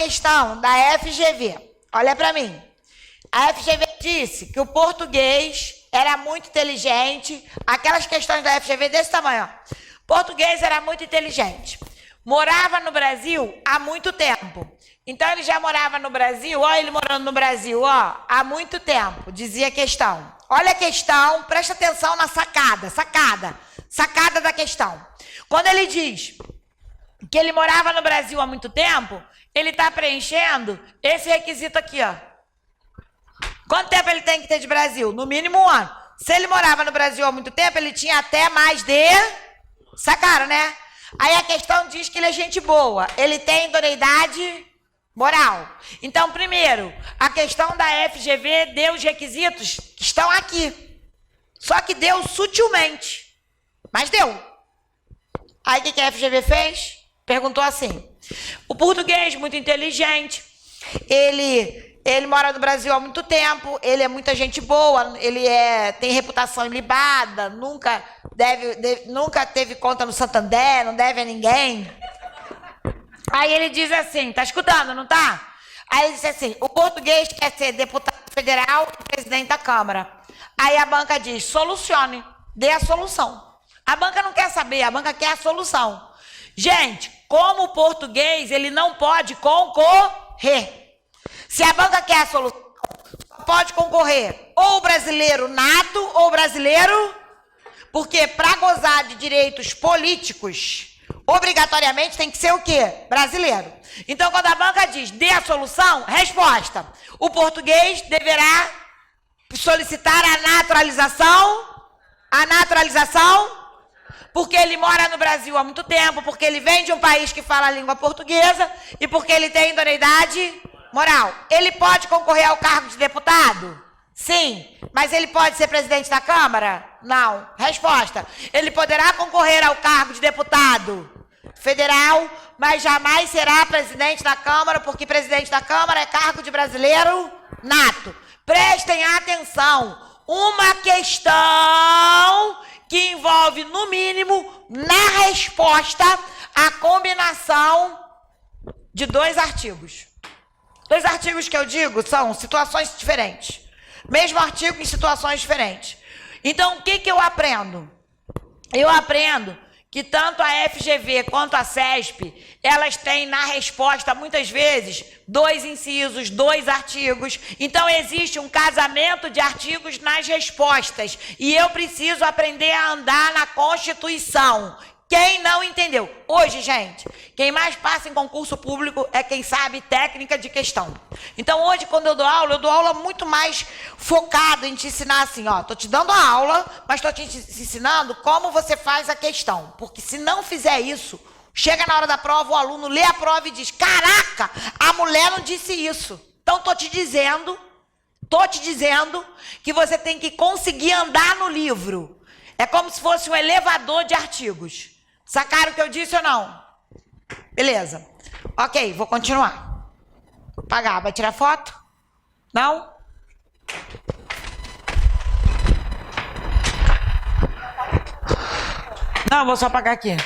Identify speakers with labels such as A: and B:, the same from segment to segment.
A: questão da FGV. Olha para mim. A FGV disse que o português era muito inteligente. Aquelas questões da FGV desse tamanho, ó. Português era muito inteligente. Morava no Brasil há muito tempo. Então ele já morava no Brasil, ó, ele morando no Brasil, ó, há muito tempo, dizia a questão. Olha a questão, presta atenção na sacada da questão. Quando ele diz que ele morava no Brasil há muito tempo, ele está preenchendo esse requisito aqui, ó. Quanto tempo ele tem que ter de Brasil? No mínimo 1 ano. Se ele morava no Brasil há muito tempo, ele tinha até mais de... Sacaram, né? Aí a questão diz que ele é gente boa. Ele tem idoneidade moral. Então, primeiro, a questão da FGV deu os requisitos que estão aqui. Só que deu sutilmente. Mas deu. Aí o que a FGV fez? Perguntou assim. O português, muito inteligente, ele mora no Brasil há muito tempo, ele é muita gente boa, ele tem reputação ilibada, nunca teve conta no Santander, não deve a ninguém. Aí ele diz assim, tá escutando, não tá? Aí ele disse assim, o português quer ser deputado federal e presidente da Câmara. Aí a banca diz, solucione, dê a solução. A banca não quer saber, a banca quer a solução. Gente, como o português, ele não pode concorrer. Se a banca quer a solução, pode concorrer ou brasileiro nato ou brasileiro... Porque para gozar de direitos políticos, obrigatoriamente tem que ser o quê? Brasileiro. Então, quando a banca diz, dê a solução, resposta. O português deverá solicitar a naturalização, porque ele mora no Brasil há muito tempo, porque ele vem de um país que fala a língua portuguesa e porque ele tem idoneidade moral. Ele pode concorrer ao cargo de deputado? Sim. Mas ele pode ser presidente da Câmara? Não. Resposta. Ele poderá concorrer ao cargo de deputado federal, mas jamais será presidente da Câmara, porque presidente da Câmara é cargo de brasileiro nato. Prestem atenção. Uma questão que envolve, no mínimo, na resposta, a combinação de 2 artigos. 2 artigos que eu digo são situações diferentes. Mesmo artigo em situações diferentes. Então, o que eu aprendo? Eu aprendo que tanto a FGV quanto a CESP, elas têm na resposta, muitas vezes, 2 incisos, 2 artigos. Então, existe um casamento de artigos nas respostas. E eu preciso aprender a andar na Constituição. Quem não entendeu? Hoje, gente, quem mais passa em concurso público é quem sabe técnica de questão. Então, hoje, quando eu dou aula muito mais focado em te ensinar assim, ó, tô te dando a aula, mas tô te ensinando como você faz a questão. Porque se não fizer isso, chega na hora da prova, o aluno lê a prova e diz, caraca, a mulher não disse isso. Então, tô te dizendo que você tem que conseguir andar no livro. É como se fosse um elevador de artigos. Sacaram o que eu disse ou não? Beleza. Ok, vou continuar. Apagar. Vai tirar foto? Não? Não, vou só apagar aqui.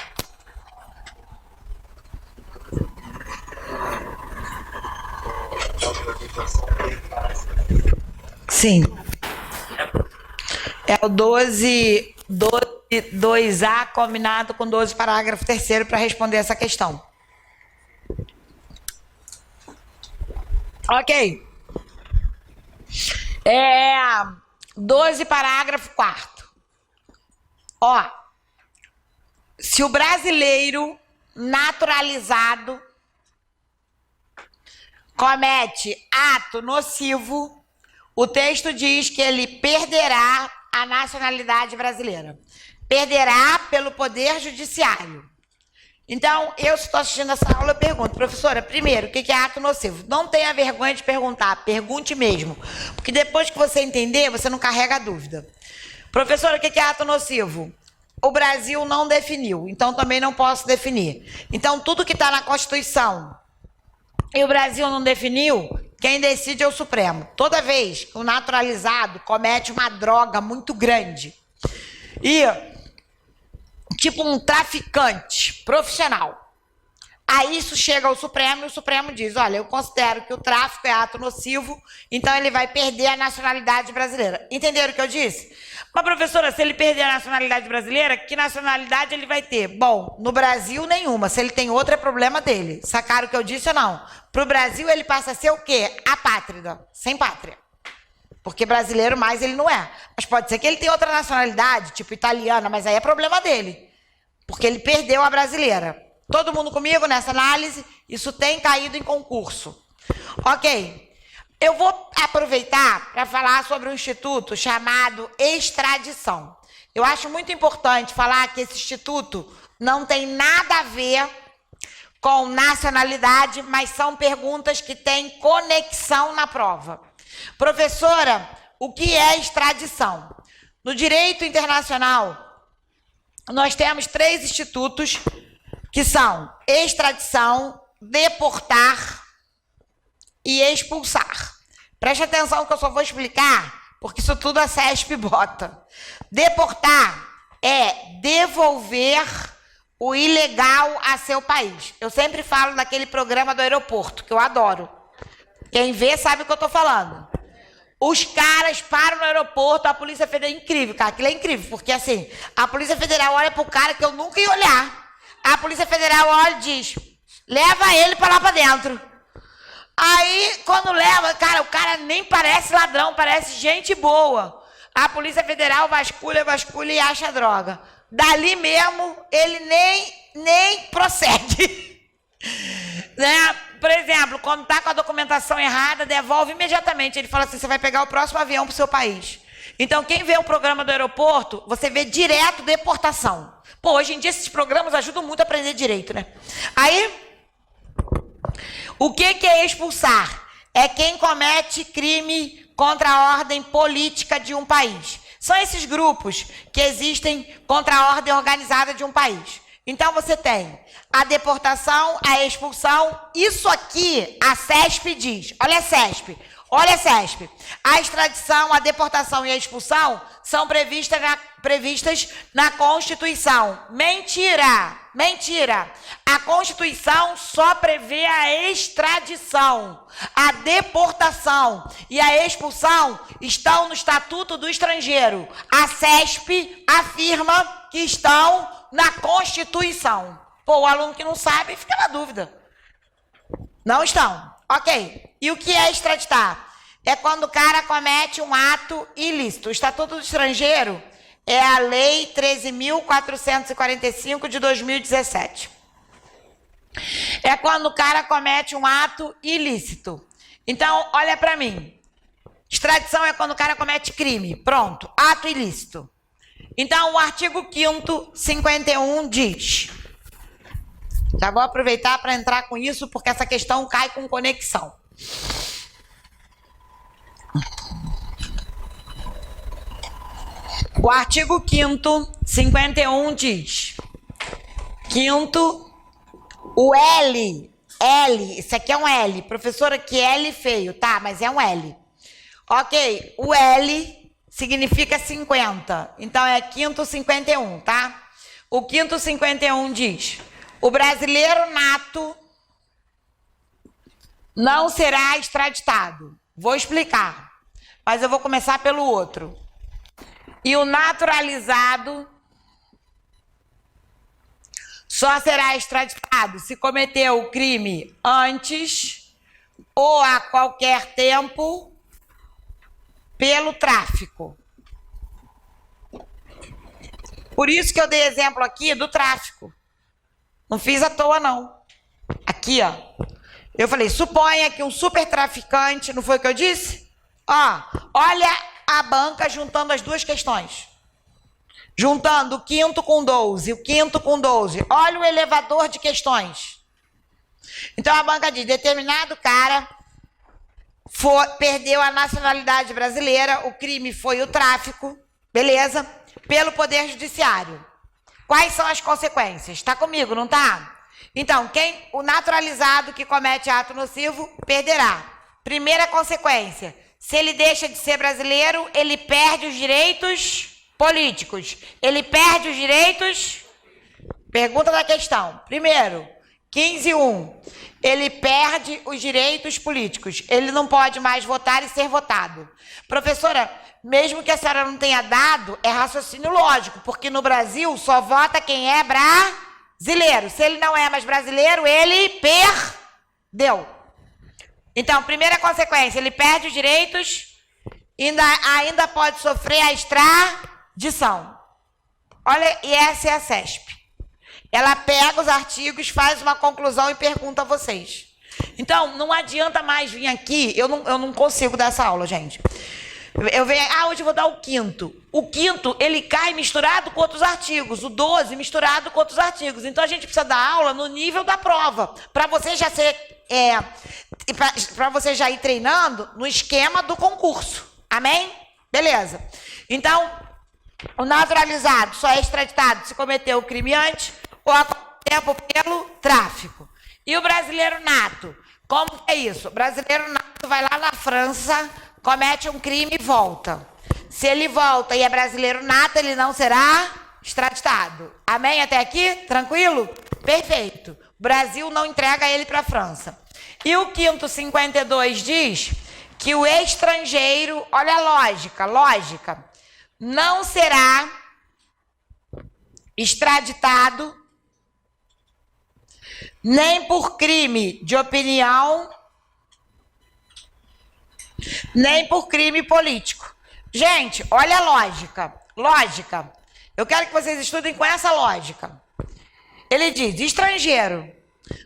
A: Sim. É o 2A combinado com 12 parágrafo 3º para responder essa questão. Ok. 12 parágrafo 4º. Ó, se o brasileiro naturalizado comete ato nocivo, o texto diz que ele perderá a nacionalidade brasileira. Perderá pelo Poder Judiciário. Então, eu, se estou assistindo essa aula, eu pergunto, professora, primeiro, o que é ato nocivo? Não tenha vergonha de perguntar, pergunte mesmo. Porque depois que você entender, você não carrega a dúvida. Professora, o que é ato nocivo? O Brasil não definiu, então também não posso definir. Então, tudo que está na Constituição e o Brasil não definiu, quem decide é o Supremo. Toda vez que o naturalizado comete uma droga muito grande e, tipo um traficante profissional, Aí isso chega ao Supremo e o Supremo diz, olha, eu considero que o tráfico é ato nocivo, então ele vai perder a nacionalidade brasileira. Entenderam o que eu disse? Mas, professora, se ele perder a nacionalidade brasileira, que nacionalidade ele vai ter? Bom, no Brasil, nenhuma. Se ele tem outra, é problema dele. Sacaram o que eu disse ou não? Para o Brasil, ele passa a ser o quê? Apátrida, sem pátria. Porque brasileiro mais ele não é. Mas pode ser que ele tenha outra nacionalidade, tipo italiana, mas aí é problema dele. Porque ele perdeu a brasileira. Todo mundo comigo nessa análise? Isso tem caído em concurso. Ok. Eu vou aproveitar para falar sobre um instituto chamado extradição. Eu acho muito importante falar que esse instituto não tem nada a ver com nacionalidade, mas são perguntas que têm conexão na prova. Professora, o que é extradição? No direito internacional, nós temos 3 institutos que são extradição, deportar e expulsar. Preste atenção que eu só vou explicar, porque isso tudo a CESP bota. Deportar é devolver o ilegal a seu país. Eu sempre falo daquele programa do aeroporto, que eu adoro. Quem vê sabe o que eu estou falando. Os caras param no aeroporto, a Polícia Federal é incrível, cara, aquilo é incrível, porque assim, a Polícia Federal olha pro cara que eu nunca ia olhar. A Polícia Federal olha e diz, leva ele para lá para dentro. Aí, quando leva, cara, o cara nem parece ladrão, parece gente boa. A Polícia Federal vasculha e acha droga. Dali mesmo, ele nem procede. Né? Por exemplo, quando tá com a documentação errada, devolve imediatamente. Ele fala assim, você vai pegar o próximo avião pro seu país. Então, quem vê o programa do aeroporto, você vê direto deportação. Pô, hoje em dia esses programas ajudam muito a aprender direito, né? Aí, o que é expulsar? É quem comete crime contra a ordem política de um país. São esses grupos que existem contra a ordem organizada de um país. Então, você tem a deportação, a expulsão. Isso aqui, a CESP diz. Olha a CESP. Olha, CESP, a extradição, a deportação e a expulsão são previstas na Constituição. Mentira! Mentira! A Constituição só prevê a extradição. A deportação e a expulsão estão no Estatuto do Estrangeiro. A CESP afirma que estão na Constituição. Pô, o aluno que não sabe fica na dúvida. Não estão. Ok. E o que é extraditar? É quando o cara comete um ato ilícito. O Estatuto do Estrangeiro é a Lei 13.445 de 2017. É quando o cara comete um ato ilícito. Então, olha para mim. Extradição é quando o cara comete crime. Pronto. Ato ilícito. Então, o artigo 5º, 51 diz... Já vou aproveitar para entrar com isso, porque essa questão cai com conexão. O artigo 5º, 51 diz... 5º, o L, isso aqui é um L. Professora, que L feio, tá? Mas é um L. Ok, o L significa 50. Então, é 5º, 51, tá? O 5º, 51 diz... O brasileiro nato não será extraditado. Vou explicar, mas eu vou começar pelo outro. E o naturalizado só será extraditado se cometeu o crime antes ou a qualquer tempo pelo tráfico. Por isso que eu dei exemplo aqui do tráfico. Não fiz à toa, não. Aqui, ó. Eu falei, suponha que um super traficante, não foi o que eu disse? Ó, olha a banca juntando as duas questões. Juntando o 5º com 12, o 5º com 12. Olha o elevador de questões. Então, a banca diz, determinado cara perdeu a nacionalidade brasileira, o crime foi o tráfico, beleza? Pelo Poder Judiciário. Quais são as consequências? Está comigo, não tá? Então, o naturalizado que comete ato nocivo perderá. Primeira consequência, se ele deixa de ser brasileiro, ele perde os direitos políticos. Ele perde os direitos... Pergunta da questão. Primeiro, 15.1. Ele perde os direitos políticos. Ele não pode mais votar e ser votado. Professora, mesmo que a senhora não tenha dado, é raciocínio lógico, porque no Brasil só vota quem é brasileiro. Se ele não é mais brasileiro, ele perdeu. Então, primeira consequência, ele perde os direitos, ainda pode sofrer a extradição. Olha, e essa é a CESP. Ela pega os artigos, faz uma conclusão e pergunta a vocês. Então, não adianta mais vir aqui, eu não consigo dar essa aula, gente. Eu venho, hoje eu vou dar o quinto. O quinto, ele cai misturado com outros artigos. O 12 misturado com outros artigos. Então, a gente precisa dar aula no nível da prova. Para você já ser... para você já ir treinando no esquema do concurso. Amém? Beleza. Então, o naturalizado só é extraditado se cometeu o crime antes ou há tempo pelo tráfico. E o brasileiro nato? Como é isso? O brasileiro nato vai lá na França, comete um crime e volta. Se ele volta e é brasileiro nato, ele não será extraditado. Amém? Até aqui? Tranquilo? Perfeito. O Brasil não entrega ele para a França. E o quinto 52 diz que o estrangeiro, olha a lógica, não será extraditado nem por crime de opinião, nem por crime político. Gente, olha a lógica. Eu quero que vocês estudem com essa lógica. Ele diz, estrangeiro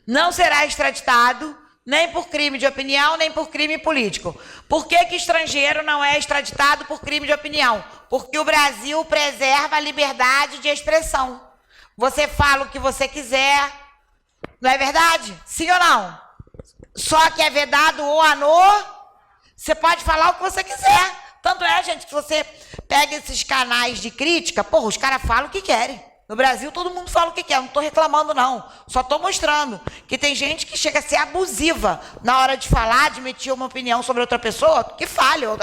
A: não será extraditado nem por crime de opinião, nem por crime político. Por que estrangeiro não é extraditado por crime de opinião? Porque o Brasil preserva a liberdade de expressão. Você fala o que você quiser, não é verdade? Sim ou não? Só que é vedado o anô, você pode falar o que você quiser. Tanto é, gente, que você pega esses canais de crítica, os caras falam o que querem. No Brasil, todo mundo fala o que quer, eu não estou reclamando, não. Só estou mostrando que tem gente que chega a ser abusiva na hora de falar, de emitir uma opinião sobre outra pessoa, que fale. Eu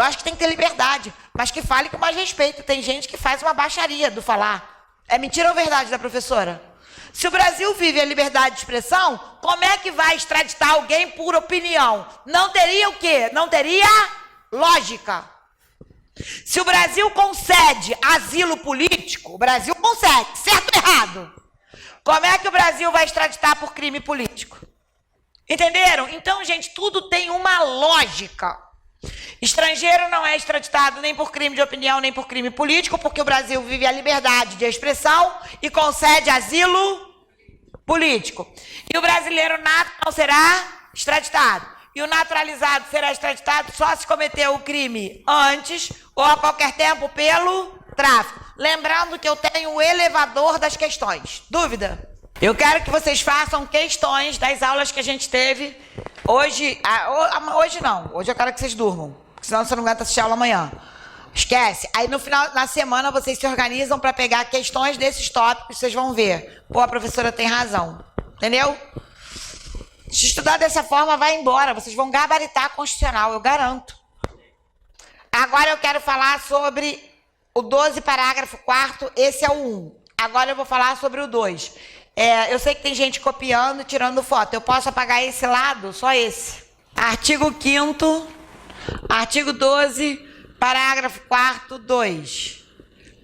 A: acho que tem que ter liberdade, mas que fale com mais respeito. Tem gente que faz uma baixaria do falar. É mentira ou verdade da professora? Se o Brasil vive a liberdade de expressão, como é que vai extraditar alguém por opinião? Não teria o quê? Não teria lógica. Se o Brasil concede asilo político, o Brasil concede, certo ou errado? Como é que o Brasil vai extraditar por crime político? Entenderam? Então, gente, tudo tem uma lógica. Estrangeiro não é extraditado nem por crime de opinião, nem por crime político, porque o Brasil vive a liberdade de expressão e concede asilo político. E o brasileiro nato não será extraditado. E o naturalizado será extraditado só se cometeu o crime antes ou a qualquer tempo pelo tráfico. Lembrando que eu tenho o elevador das questões. Dúvida? Eu quero que vocês façam questões das aulas que a gente teve hoje. Hoje não. Hoje eu quero que vocês durmam, porque senão você não aguenta assistir aula amanhã. Esquece. Aí no final, na semana, vocês se organizam para pegar questões desses tópicos, vocês vão ver. A professora tem razão. Entendeu? Se estudar dessa forma, vai embora. Vocês vão gabaritar a Constitucional, eu garanto. Agora eu quero falar sobre o 12, parágrafo 4º. Esse é o 1. Agora eu vou falar sobre o 2. Eu sei que tem gente copiando e tirando foto. Eu posso apagar esse lado? Só esse. Artigo 5º, artigo 12, parágrafo 4º, 2.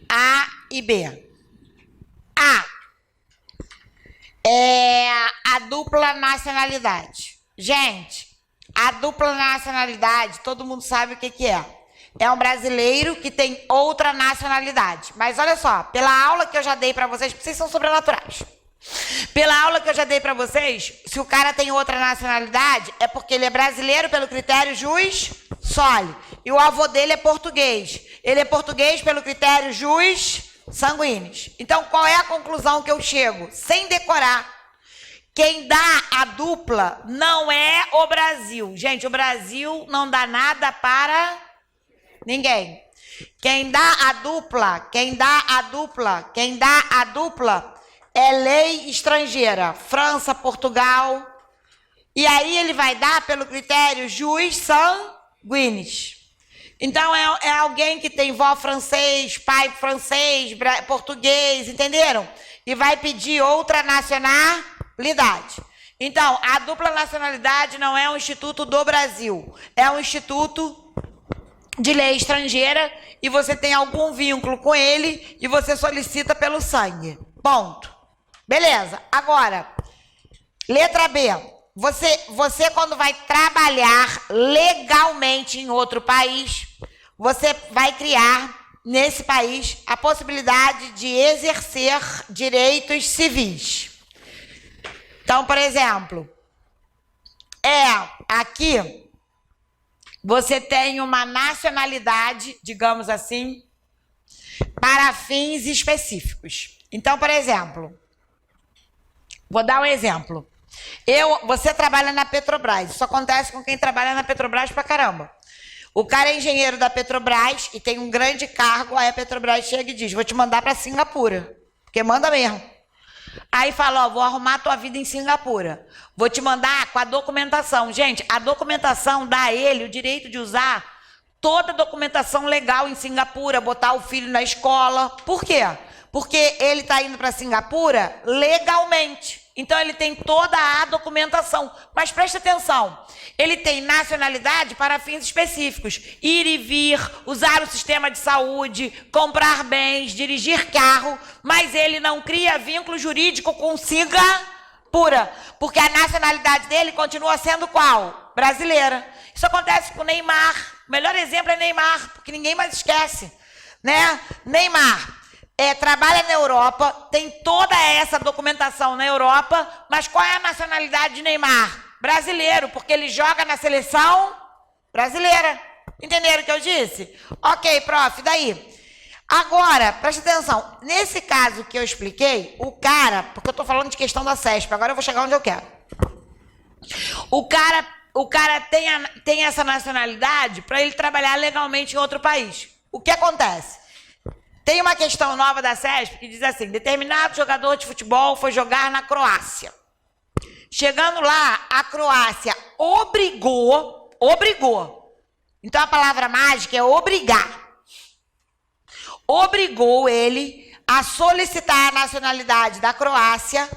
A: A e B. A. A dupla nacionalidade. Gente, a dupla nacionalidade, todo mundo sabe o que é. É um brasileiro que tem outra nacionalidade. Mas olha só, pela aula que eu já dei para vocês, vocês são sobrenaturais. Pela aula que eu já dei para vocês, se o cara tem outra nacionalidade, é porque ele é brasileiro pelo critério jus soli. E o avô dele é português. Ele é português pelo critério jus sanguíneos. Então, qual é a conclusão que eu chego? Sem decorar. Quem dá a dupla não é o Brasil. Gente, o Brasil não dá nada para ninguém. Quem dá a dupla é lei estrangeira. França, Portugal. E aí ele vai dar pelo critério jus sanguíneos. Então, é alguém que tem vó francês, pai francês, português, entenderam? E vai pedir outra nacionalidade. nacionalidade. Então, a dupla nacionalidade não é um instituto do Brasil, é um instituto de lei estrangeira e você tem algum vínculo com ele e você solicita pelo sangue. Ponto. Beleza. Agora, letra B. Você quando vai trabalhar legalmente em outro país, você vai criar nesse país a possibilidade de exercer direitos civis. Então, por exemplo, aqui você tem uma nacionalidade, digamos assim, para fins específicos. Então, por exemplo, vou dar um exemplo. Você trabalha na Petrobras, isso acontece com quem trabalha na Petrobras pra caramba. O cara é engenheiro da Petrobras e tem um grande cargo, aí a Petrobras chega e diz, vou te mandar para Singapura, porque manda mesmo. Aí fala, ó, vou arrumar a tua vida em Singapura, vou te mandar com a documentação. Gente, a documentação dá a ele o direito de usar toda a documentação legal em Singapura, botar o filho na escola. Por quê? Porque ele está indo para Singapura legalmente. Então, ele tem toda a documentação. Mas preste atenção, ele tem nacionalidade para fins específicos. Ir e vir, usar o sistema de saúde, comprar bens, dirigir carro, mas ele não cria vínculo jurídico com Singapura, porque a nacionalidade dele continua sendo qual? Brasileira. Isso acontece com o Neymar. O melhor exemplo é Neymar, porque ninguém mais esquece, né? Neymar. Trabalha na Europa, tem toda essa documentação na Europa, mas qual é a nacionalidade de Neymar? Brasileiro, porque ele joga na seleção brasileira. Entenderam o que eu disse? Ok, prof, daí? Agora, preste atenção, nesse caso que eu expliquei, o cara, porque eu tô falando de questão da CESP, agora eu vou chegar onde eu quero. O cara tem essa nacionalidade para ele trabalhar legalmente em outro país. O que acontece? Tem uma questão nova da CESP que diz assim, determinado jogador de futebol foi jogar na Croácia. Chegando lá, a Croácia obrigou, então a palavra mágica é obrigar. Obrigou ele a solicitar a nacionalidade da Croácia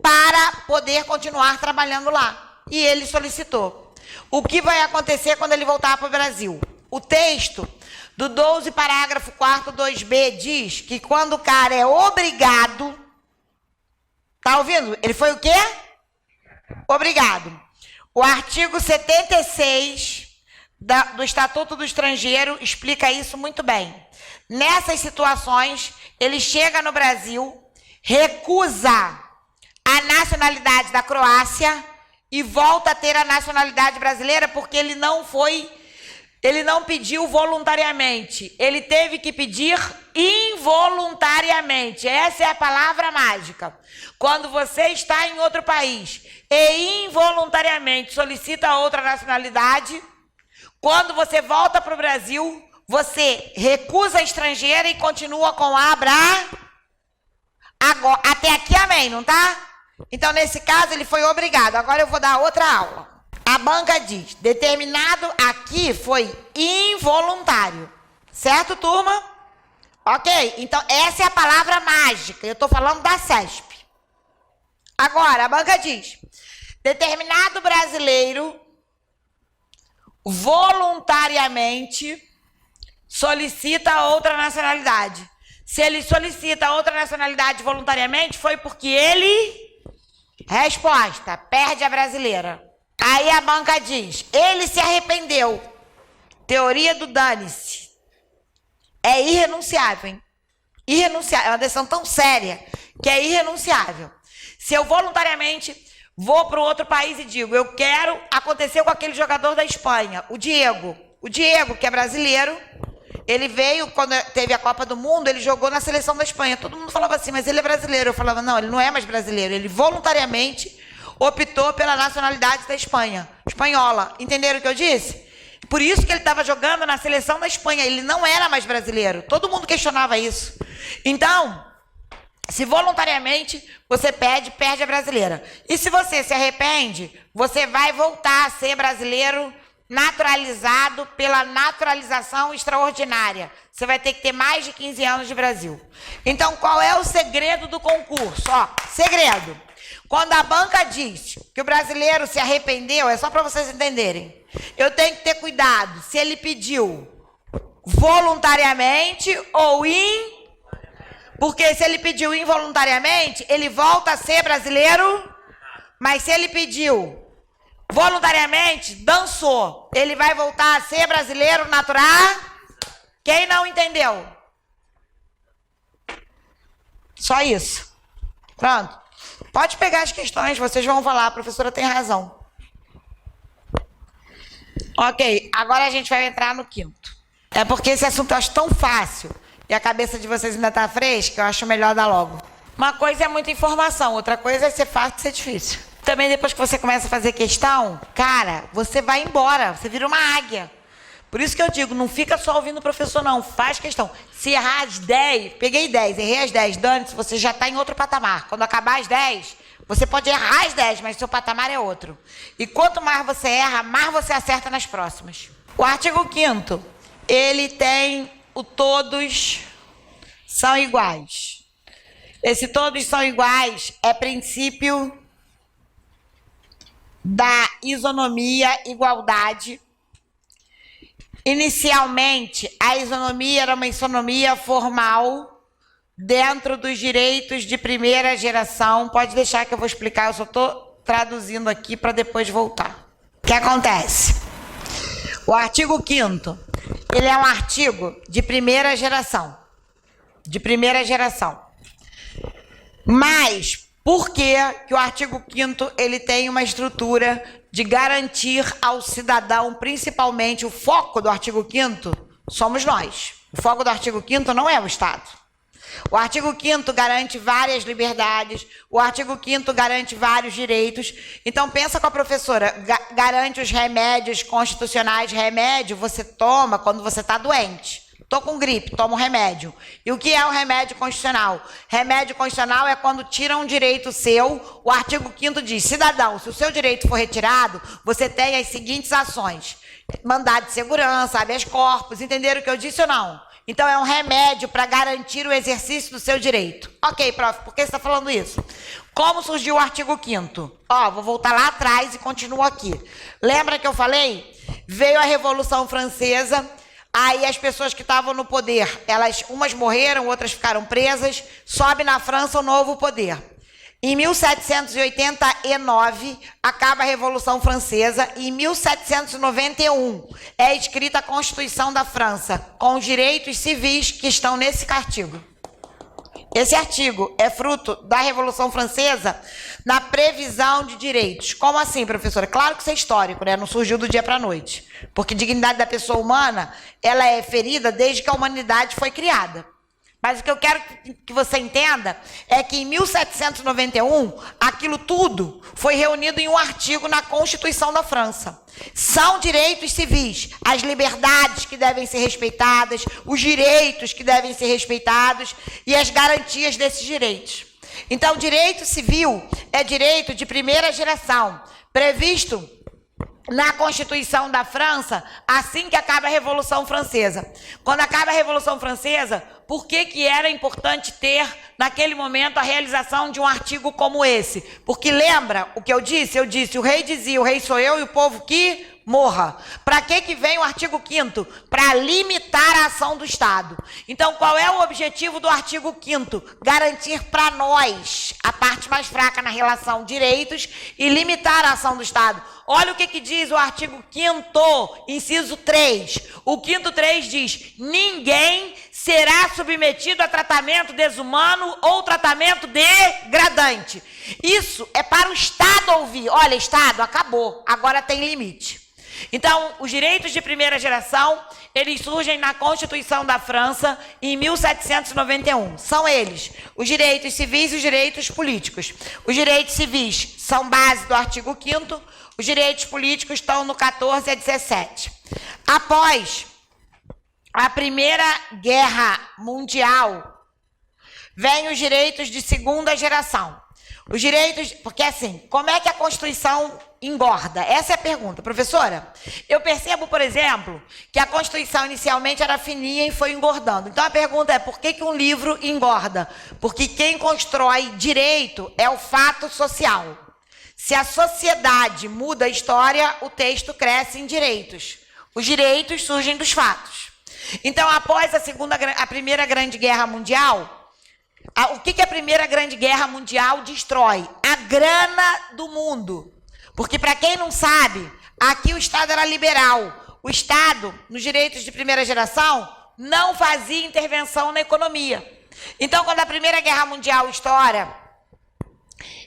A: para poder continuar trabalhando lá. E ele solicitou. O que vai acontecer quando ele voltar para o Brasil? O texto do 12, parágrafo 4º, 2b, diz que quando o cara é obrigado, tá ouvindo? Ele foi o quê? Obrigado. O artigo 76 do Estatuto do Estrangeiro explica isso muito bem. Nessas situações, ele chega no Brasil, recusa a nacionalidade da Croácia e volta a ter a nacionalidade brasileira porque ele não pediu voluntariamente, ele teve que pedir involuntariamente. Essa é a palavra mágica. Quando você está em outro país e involuntariamente solicita outra nacionalidade, quando você volta para o Brasil, você recusa a estrangeira e continua com a agora, até aqui, amém, não tá? Então, nesse caso, ele foi obrigado. Agora eu vou dar outra aula. A banca diz, determinado aqui foi involuntário. Certo, turma? Ok? Então, essa é a palavra mágica. Eu estou falando da CESP. Agora, a banca diz, determinado brasileiro voluntariamente solicita outra nacionalidade. Se ele solicita outra nacionalidade voluntariamente, foi porque ele... Resposta, perde a brasileira. Aí a banca diz, ele se arrependeu. Teoria do dane-se. É irrenunciável, hein? Irrenunciável. É uma decisão tão séria que é irrenunciável. Se eu voluntariamente vou para outro país e digo, eu quero, aconteceu com aquele jogador da Espanha, o Diego. O Diego, que é brasileiro, ele veio, quando teve a Copa do Mundo, ele jogou na seleção da Espanha. Todo mundo falava assim, mas ele é brasileiro. Eu falava, não, ele não é mais brasileiro. Ele voluntariamente optou pela nacionalidade da Espanha, espanhola. Entenderam o que eu disse? Por isso que ele estava jogando na seleção da Espanha. Ele não era mais brasileiro. Todo mundo questionava isso. Então, se voluntariamente você perde a brasileira. E se você se arrepende, você vai voltar a ser brasileiro naturalizado pela naturalização extraordinária. você vai ter que ter mais de 15 anos de Brasil. Então, qual é o segredo do concurso? Ó, segredo. Quando a banca diz que o brasileiro se arrependeu, é só para vocês entenderem. Eu tenho que ter cuidado se ele pediu voluntariamente ou porque se ele pediu involuntariamente, ele volta a ser brasileiro, mas se ele pediu voluntariamente, dançou, ele vai voltar a ser brasileiro natural? Quem não entendeu? Só isso. Pronto. Pode pegar as questões, vocês vão falar, a professora tem razão. Ok, agora a gente vai entrar no quinto. É porque esse assunto eu acho tão fácil e a cabeça de vocês ainda está fresca, eu acho melhor dar logo. Uma coisa é muita informação, outra coisa é ser fácil e ser difícil. Também depois que você começa a fazer questão, cara, você vai embora, você vira uma águia. Por isso que eu digo, não fica só ouvindo o professor não, faz questão. Se errar as 10, peguei 10, errei as 10, dane-se, você já está em outro patamar. Quando acabar as 10, você pode errar as 10, mas seu patamar é outro. E quanto mais você erra, mais você acerta nas próximas. O artigo 5º, ele tem o todos são iguais. Esse todos são iguais é princípio da isonomia, igualdade. Inicialmente, a isonomia era uma isonomia formal dentro dos direitos de primeira geração. Pode deixar que eu vou explicar, eu só estou traduzindo aqui para depois voltar. O que acontece? O artigo 5º, ele é um artigo de primeira geração. De primeira geração. Mas, por que o artigo 5º ele tem uma estrutura de garantir ao cidadão, principalmente, o foco do artigo 5º somos nós. O foco do artigo 5º não é o Estado. O artigo 5º garante várias liberdades, o artigo 5º garante vários direitos. Então, pensa com a professora, garante os remédios constitucionais. Remédio você toma quando você está doente. Estou com gripe, tomo remédio. E o que é o remédio constitucional? Remédio constitucional é quando tiram um direito seu. O artigo 5º diz, cidadão, se o seu direito for retirado, você tem as seguintes ações. Mandado de segurança, habeas corpus, entenderam o que eu disse ou não? Então é um remédio para garantir o exercício do seu direito. Ok, prof, por que você está falando isso? Como surgiu o artigo 5º? Ó, vou voltar lá atrás e continuo aqui. Lembra que eu falei? Veio a Revolução Francesa. Aí as pessoas que estavam no poder, umas morreram, outras ficaram presas, sobe na França o novo poder. Em 1789, acaba a Revolução Francesa, e em 1791 é escrita a Constituição da França, com os direitos civis que estão nesse artigo. Esse artigo é fruto da Revolução Francesa na previsão de direitos. Como assim, professora? Claro que isso é histórico, né? Não surgiu do dia para a noite. Porque a dignidade da pessoa humana, ela é ferida desde que a humanidade foi criada. Mas o que eu quero que você entenda é que em 1791, aquilo tudo foi reunido em um artigo na Constituição da França. São direitos civis, as liberdades que devem ser respeitadas, os direitos que devem ser respeitados e as garantias desses direitos. Então, direito civil é direito de primeira geração, previsto na Constituição da França, assim que acaba a Revolução Francesa. Quando acaba a Revolução Francesa, por que era importante ter, naquele momento, a realização de um artigo como esse? Porque lembra o que eu disse? Eu disse, o rei dizia, o rei sou eu e o povo que morra. Para que vem o artigo 5º? Para limitar a ação do Estado. Então, qual é o objetivo do artigo 5º? Garantir para nós, a parte mais fraca na relação direitos, e limitar a ação do Estado. Olha o que diz o artigo 5º, inciso 3. O 5º 3 diz, ninguém será submetido a tratamento desumano ou tratamento degradante. Isso é para o Estado ouvir. Olha, Estado, acabou, agora tem limite. Então, os direitos de primeira geração, eles surgem na Constituição da França em 1791. São eles, os direitos civis e os direitos políticos. Os direitos civis são base do artigo 5º, os direitos políticos estão no 14 a 17. Após a Primeira Guerra Mundial, vêm os direitos de segunda geração. Os direitos... Porque assim, como é que a Constituição engorda? Essa é a pergunta. Professora, eu percebo, por exemplo, que a Constituição inicialmente era fininha e foi engordando. Então a pergunta é, por que um livro engorda? Porque quem constrói direito é o fato social. Se a sociedade muda a história, o texto cresce em direitos. Os direitos surgem dos fatos. Então, após a Primeira Grande Guerra Mundial... O que a Primeira Grande Guerra Mundial destrói? A grana do mundo. Porque, para quem não sabe, aqui o Estado era liberal. O Estado, nos direitos de primeira geração, não fazia intervenção na economia. Então, quando a Primeira Guerra Mundial estoura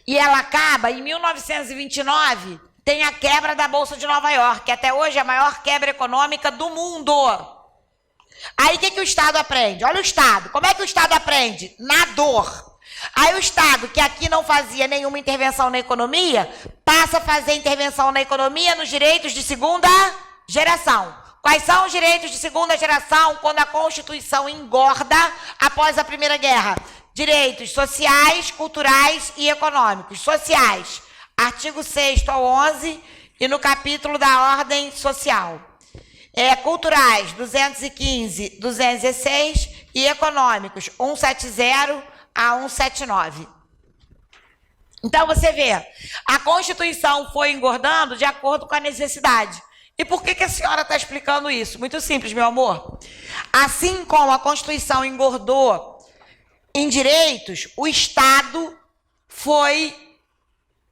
A: e ela acaba, em 1929, tem a quebra da Bolsa de Nova York, que até hoje é a maior quebra econômica do mundo. Aí o que o Estado aprende? Olha o Estado. Como é que o Estado aprende? Na dor. Aí o Estado, que aqui não fazia nenhuma intervenção na economia, passa a fazer intervenção na economia nos direitos de segunda geração. Quais são os direitos de segunda geração quando a Constituição engorda após a Primeira Guerra? Direitos sociais, culturais e econômicos. Sociais, artigo 6º ao 11 e no capítulo da ordem social. Culturais, 215, 216 e econômicos, 170 a 179. Então, você vê, a Constituição foi engordando de acordo com a necessidade. E por que a senhora está explicando isso? Muito simples, meu amor. Assim como a Constituição engordou em direitos, o Estado foi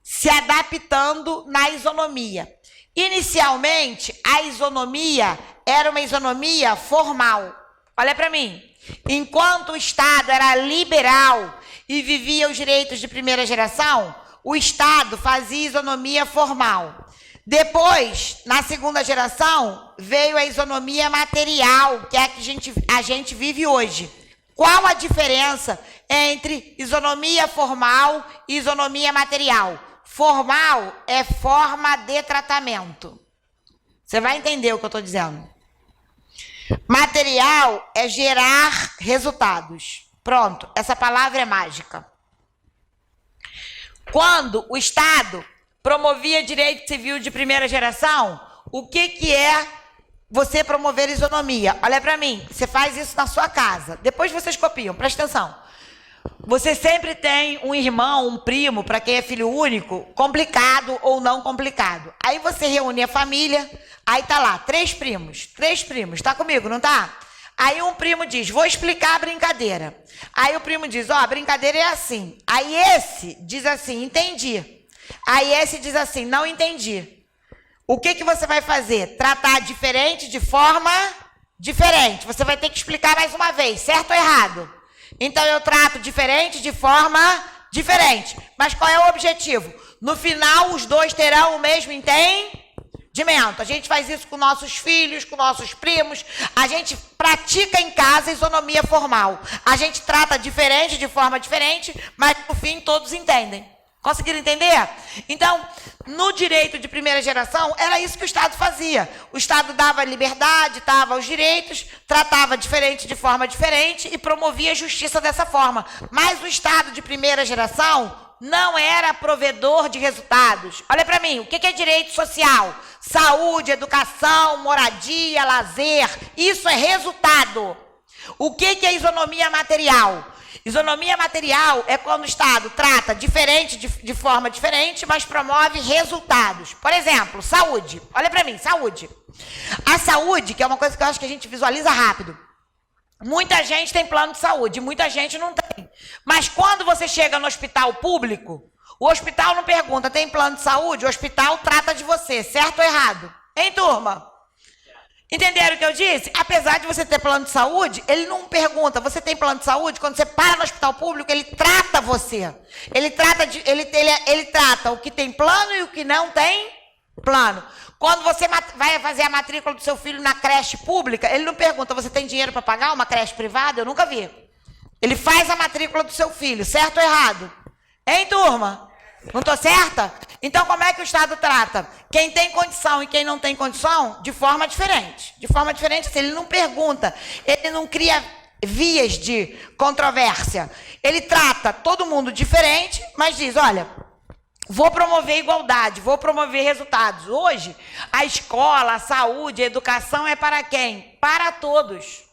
A: se adaptando na isonomia. Inicialmente, a isonomia era uma isonomia formal. Olha para mim. Enquanto o Estado era liberal e vivia os direitos de primeira geração, o Estado fazia isonomia formal. Depois, na segunda geração, veio a isonomia material, que é a que a gente vive hoje. Qual a diferença entre isonomia formal e isonomia material? Formal é forma de tratamento. Você vai entender o que eu estou dizendo. Material é gerar resultados. Pronto, essa palavra é mágica. Quando o Estado promovia direito civil de primeira geração, o que é você promover isonomia? Olha para mim, você faz isso na sua casa. Depois vocês copiam, presta atenção. Você sempre tem um irmão, um primo, para quem é filho único, complicado ou não complicado. Aí você reúne a família, aí tá lá, três primos, tá comigo, não tá? Aí um primo diz, vou explicar a brincadeira. Aí o primo diz, ó, a brincadeira é assim. Aí esse diz assim, entendi. Aí esse diz assim, não entendi. O que você vai fazer? Tratar diferente de forma diferente. Você vai ter que explicar mais uma vez, certo ou errado? Então, eu trato diferente de forma diferente. Mas qual é o objetivo? No final, os dois terão o mesmo entendimento. A gente faz isso com nossos filhos, com nossos primos. A gente pratica em casa a isonomia formal. A gente trata diferente de forma diferente, mas no fim todos entendem. Conseguiram entender? Então, no direito de primeira geração, era isso que o Estado fazia. O Estado dava liberdade, dava os direitos, tratava diferente de forma diferente e promovia a justiça dessa forma. Mas o Estado de primeira geração não era provedor de resultados. Olha para mim, o que é direito social? Saúde, educação, moradia, lazer. Isso é resultado. O que é isonomia material? Isonomia material é quando o Estado trata diferente de forma diferente, mas promove resultados. Por exemplo, saúde. Olha para mim, saúde. A saúde, que é uma coisa que eu acho que a gente visualiza rápido. Muita gente tem plano de saúde, muita gente não tem. Mas quando você chega no hospital público, o hospital não pergunta, tem plano de saúde? O hospital trata de você, certo ou errado? Hein, turma? Entenderam o que eu disse? Apesar de você ter plano de saúde, ele não pergunta, você tem plano de saúde? Quando você para no hospital público, ele trata você. Ele trata o que tem plano e o que não tem plano. Quando você vai fazer a matrícula do seu filho na creche pública, ele não pergunta, você tem dinheiro para pagar uma creche privada? Eu nunca vi. Ele faz a matrícula do seu filho, certo ou errado? Hein, turma? Não estou certa? Então, como é que o Estado trata? Quem tem condição e quem não tem condição, de forma diferente. De forma diferente, se ele não pergunta, ele não cria vias de controvérsia. Ele trata todo mundo diferente, mas diz, olha, vou promover igualdade, vou promover resultados. Hoje, a escola, a saúde, a educação é para quem? Para todos.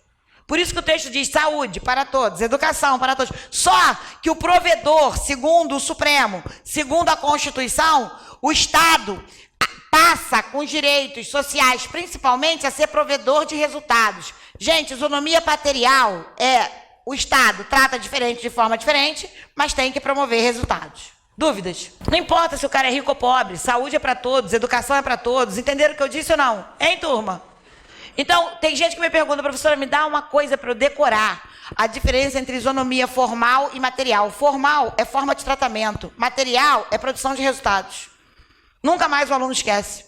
A: Por isso que o texto diz saúde para todos, educação para todos. Só que o provedor, segundo o Supremo, segundo a Constituição, o Estado passa com os direitos sociais, principalmente, a ser provedor de resultados. Gente, isonomia material o Estado trata diferente de forma diferente, mas tem que promover resultados. Dúvidas? Não importa se o cara é rico ou pobre, saúde é para todos, educação é para todos. Entenderam o que eu disse ou não? Hein, turma? Então, tem gente que me pergunta, professora, me dá uma coisa para eu decorar. A diferença entre isonomia formal e material. Formal é forma de tratamento, material é produção de resultados. Nunca mais o aluno esquece.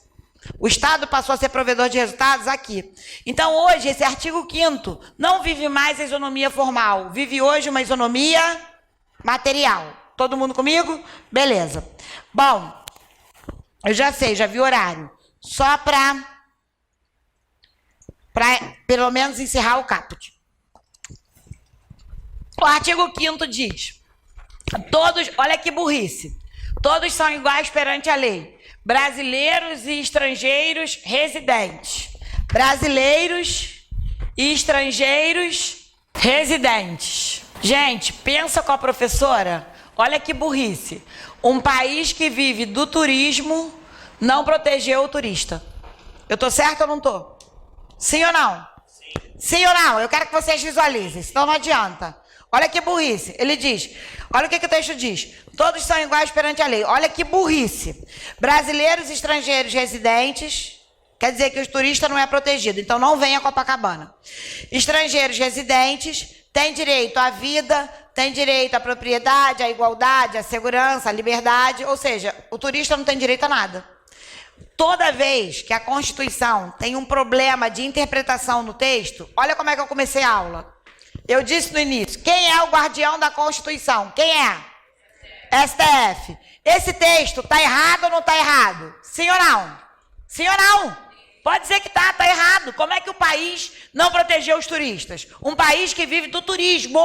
A: O Estado passou a ser provedor de resultados aqui. Então, hoje, esse artigo 5º não vive mais a isonomia formal. Vive hoje uma isonomia material. Todo mundo comigo? Beleza. Bom, eu já sei, já vi o horário. Só para pelo menos encerrar o caput. O artigo 5º diz, todos, olha que burrice, todos são iguais perante a lei. Brasileiros e estrangeiros residentes. Brasileiros e estrangeiros residentes. Gente, pensa com a professora. Olha que burrice. Um país que vive do turismo não protegeu o turista. Eu tô certa ou não tô? Sim ou não? Sim. Sim ou não? Eu quero que vocês visualizem, senão não adianta. Olha que burrice. Ele diz, olha o que o texto diz. Todos são iguais perante a lei. Olha que burrice. Brasileiros e estrangeiros residentes, quer dizer que os turistas não é protegido, então não vem a Copacabana. Estrangeiros residentes têm direito à vida, têm direito à propriedade, à igualdade, à segurança, à liberdade, ou seja, o turista não tem direito a nada. Toda vez que a Constituição tem um problema de interpretação no texto, olha como é que eu comecei a aula. Eu disse no início, quem é o guardião da Constituição? Quem é? STF. Esse texto está errado ou não está errado? Sim ou não? Sim ou não? Pode dizer que está errado. Como é que o país não protegeu os turistas? Um país que vive do turismo.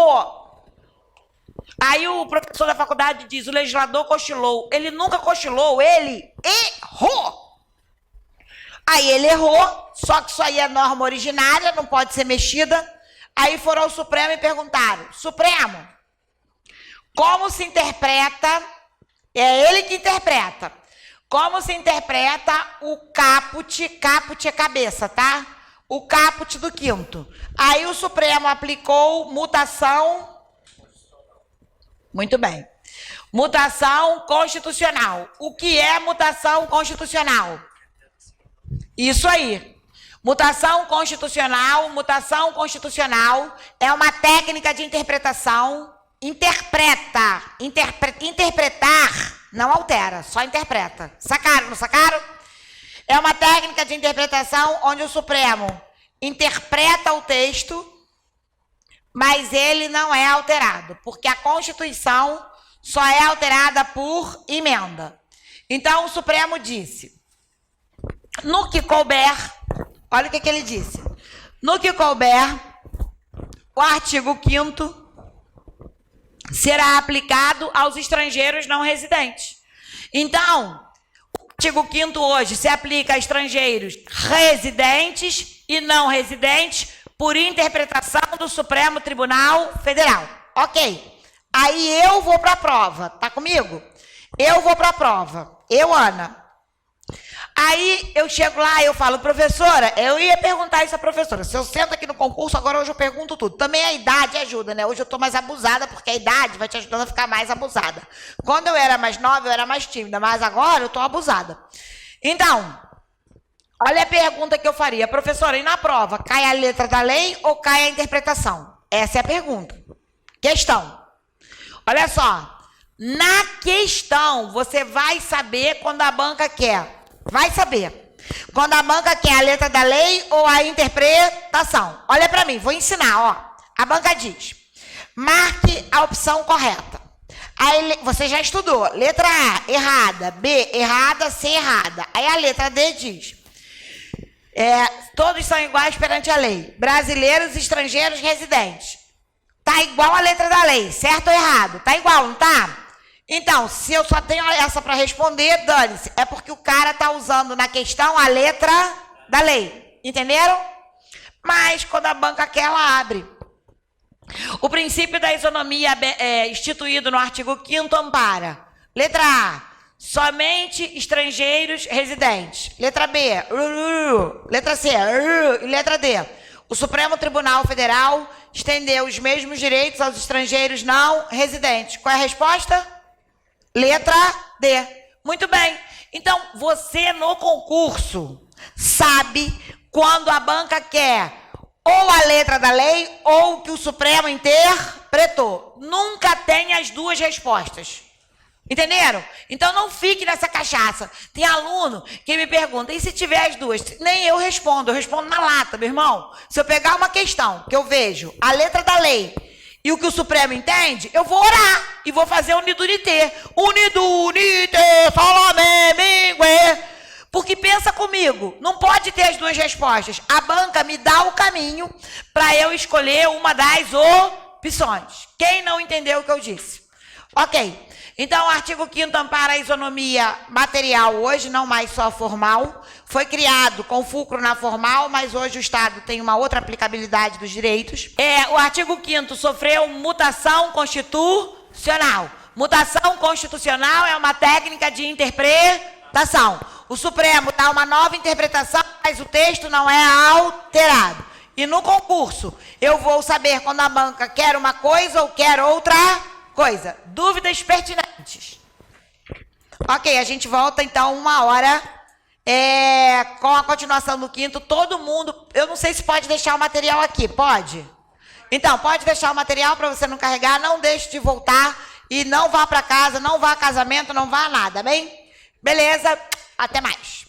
A: Aí o professor da faculdade diz, o legislador cochilou. Ele nunca cochilou, ele errou. Aí ele errou, só que isso aí é norma originária, não pode ser mexida. Aí foram ao Supremo e perguntaram, Supremo, como se interpreta, é ele que interpreta, como se interpreta o caput, caput é cabeça, tá? O caput do 5º. Aí o Supremo aplicou mutação, muito bem, mutação constitucional. O que é mutação constitucional? Isso aí. Mutação constitucional é uma técnica de interpretação, interpretar, não altera, só interpreta. Sacaram, não sacaram? É uma técnica de interpretação onde o Supremo interpreta o texto, mas ele não é alterado, porque a Constituição só é alterada por emenda. Então o Supremo disse, no que couber, olha o que ele disse. No que couber, o artigo 5º será aplicado aos estrangeiros não residentes. Então, o artigo 5º hoje se aplica a estrangeiros residentes e não residentes por interpretação do Supremo Tribunal Federal. Ok. Aí eu vou para a prova. Tá comigo? Eu vou para a prova. Eu, Ana. Aí eu chego lá e eu falo, professora, eu ia perguntar isso à professora. Se eu sento aqui no concurso, agora hoje eu pergunto tudo. Também a idade ajuda, né? Hoje eu tô mais abusada, porque a idade vai te ajudando a ficar mais abusada. Quando eu era mais nova, eu era mais tímida, mas agora eu tô abusada. Então, olha a pergunta que eu faria. Professora, e na prova, cai a letra da lei ou cai a interpretação? Essa é a pergunta. Questão. Olha só. Na questão, você vai saber quando a banca quer. Vai saber. Quando a banca quer a letra da lei ou a interpretação. Olha para mim, vou ensinar, ó. A banca diz, marque a opção correta. Aí você já estudou. Letra A, errada. B, errada. C, errada. Aí a letra D diz, todos são iguais perante a lei. Brasileiros e estrangeiros residentes. tá igual a letra da lei, certo ou errado? Tá igual, não tá? Então, se eu só tenho essa para responder, dane-se. É porque o cara tá usando na questão a letra da lei. Entenderam? Mas quando a banca quer, ela abre. O princípio da isonomia instituído no artigo 5º ampara. Letra A. Somente estrangeiros residentes. Letra B. Letra C. E letra D. O Supremo Tribunal Federal estendeu os mesmos direitos aos estrangeiros não residentes. Qual é a resposta? Letra D. Muito bem. Então, você no concurso sabe quando a banca quer ou a letra da lei ou o que o Supremo interpretou. Nunca tem as duas respostas. Entenderam? Então não fique nessa cachaça. Tem aluno que me pergunta, e se tiver as duas? Nem eu respondo na lata, meu irmão. Se eu pegar uma questão que eu vejo a letra da lei e o que o Supremo entende, eu vou orar e vou fazer unidunité. Unidunité, salame, mingue. Porque pensa comigo, não pode ter as duas respostas. A banca me dá o caminho para eu escolher uma das opções. Quem não entendeu o que eu disse? Ok. Então, o artigo 5º ampara a isonomia material hoje, não mais só formal. Foi criado com fulcro na formal, mas hoje o Estado tem uma outra aplicabilidade dos direitos. O artigo 5º sofreu mutação constitucional. Mutação constitucional é uma técnica de interpretação. O Supremo dá uma nova interpretação, mas o texto não é alterado. E no concurso, eu vou saber quando a banca quer uma coisa ou quer outra coisa. Dúvidas pertinentes. Ok, a gente volta então 1 hora com a continuação do 5º. Todo mundo, eu não sei se pode deixar o material aqui, pode? Então, pode deixar o material para você não carregar, não deixe de voltar e não vá para casa, não vá a casamento, não vá a nada, bem? Beleza, até mais.